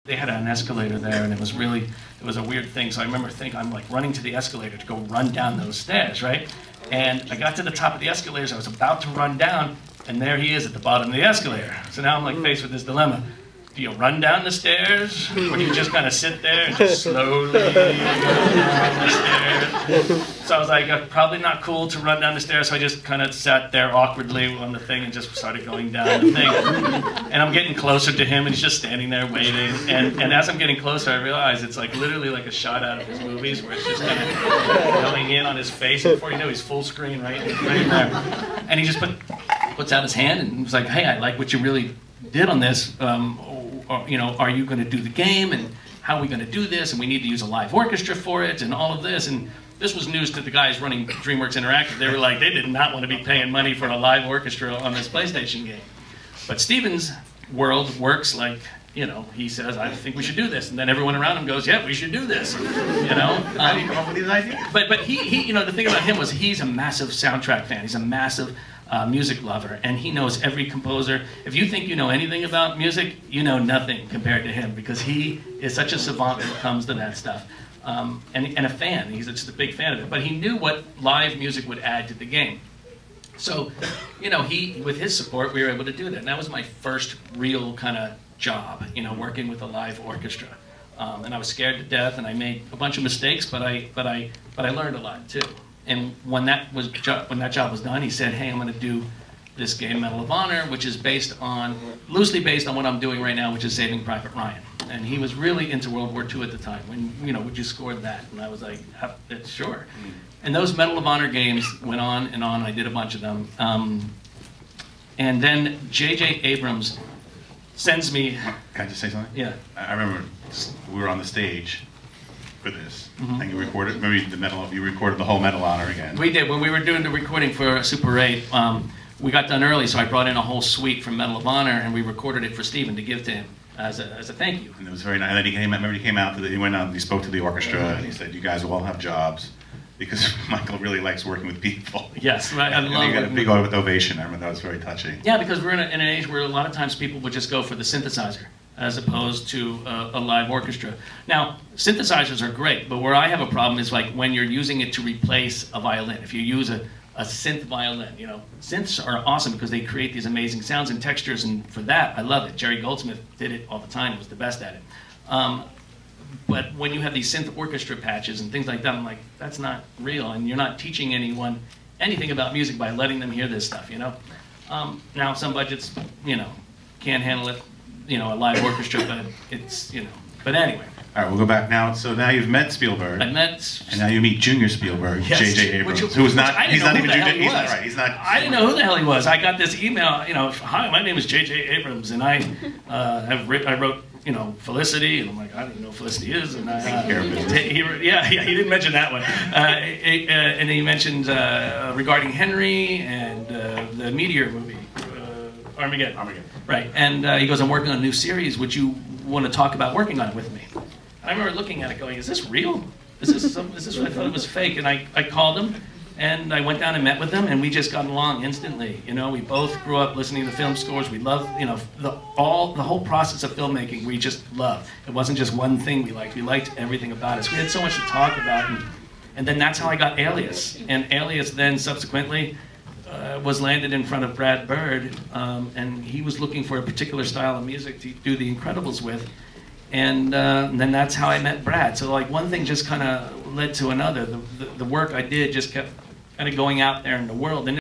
They had an escalator there, and it was a weird thing. So I remember I'm like running to the escalator to go run down those stairs, right? And I got to the top of the escalators, I was about to run down, and there he is at the bottom of the escalator. So now I'm like faced with this dilemma. Do you run down the stairs, or do you just kind of sit there and just slowly go down the stairs? So I was like, probably not cool to run down the stairs, so I just kind of sat there awkwardly on the thing and just started going down the thing. And I'm getting closer to him, and he's just standing there waiting. And as I'm getting closer, I realize it's like literally like a shot out of his movies, where it's just kind of going in on his face. And before you know, he's full screen right there. And he just puts out his hand and was like, hey, I like what you really did on this. You know, are you going to do the game, and how are we going to do this, and we need to use a live orchestra for it, and all of this. And this was news to the guys running DreamWorks Interactive. They were like, they did not want to be paying money for a live orchestra on this PlayStation game. But Steven's world works like, you know, he says, I think we should do this, and then everyone around him goes, yeah, we should do this, you know. How do you come up with these ideas? But he, you know, the thing about him was he's a massive soundtrack fan. He's a massive music lover, and he knows every composer. If you think you know anything about music, you know nothing compared to him, because he is such a savant when it comes to that stuff. And a fan. He's just a big fan of it. But he knew what live music would add to the game. So, you know, with his support, we were able to do that. And that was my first real kind of job, you know, working with a live orchestra. And I was scared to death, and I made a bunch of mistakes, but I learned a lot too. And when that job was done, he said, hey, I'm going to do this game, Medal of Honor, which is loosely based on what I'm doing right now, which is Saving Private Ryan. And he was really into World War II at the time, when, you know, we just scored that. And I was like, sure. And those Medal of Honor games went on and on. I did a bunch of them. And then J.J. Abrams sends me... Can I just say something? Yeah. I remember we were on the stage for this, and you recorded, you recorded the whole Medal of Honor again. We did. When we were doing the recording for Super 8, we got done early, so I brought in a whole suite from Medal of Honor, and we recorded it for Steven to give to him as a thank you. And it was very nice. And then he came out, remember he came out, he went out and he spoke to the orchestra, and he said, you guys will all have jobs, because Michael really likes working with people. Yes, right. I love he got a big ovation. I remember that was very touching. Yeah, because we're in an age where a lot of times people would just go for the synthesizer, as opposed to a live orchestra. Now, synthesizers are great, but where I have a problem is like when you're using it to replace a violin. If you use a synth violin, you know, synths are awesome because they create these amazing sounds and textures, and for that, I love it. Jerry Goldsmith did it all the time, was the best at it. But when you have these synth orchestra patches and things like that, I'm like, that's not real, and you're not teaching anyone anything about music by letting them hear this stuff, you know? Now, some budgets, you know, can't handle it, you know, a live orchestra, but it's, you know, but anyway. All right, we'll go back now. So now you've met Spielberg. I met... And now you meet Junior Spielberg, yes, J.J. Abrams, who's not, he's not even Junior, he's not, right, he's not... I didn't know who the hell he was. I got this email, you know, hi, my name is J.J. Abrams, and I wrote, you know, Felicity, and I'm like, I don't even know who Felicity is, and he didn't mention that one. And he mentioned regarding Henry and the Meteor movie, Armageddon. Right, and he goes, I'm working on a new series, would you want to talk about working on it with me? I remember looking at it going, is this real? Is this what I thought it was fake? And I called him, and I went down and met with them, and we just got along instantly. You know, we both grew up listening to film scores. We loved, you know, the whole process of filmmaking we just loved. It wasn't just one thing we liked. We liked everything about it. So we had so much to talk about, and then that's how I got Alias. And Alias then subsequently was landed in front of Brad Bird, and he was looking for a particular style of music to do The Incredibles with. And then that's how I met Brad. So like one thing just kind of led to another. The work I did just kept kind of going out there in the world. And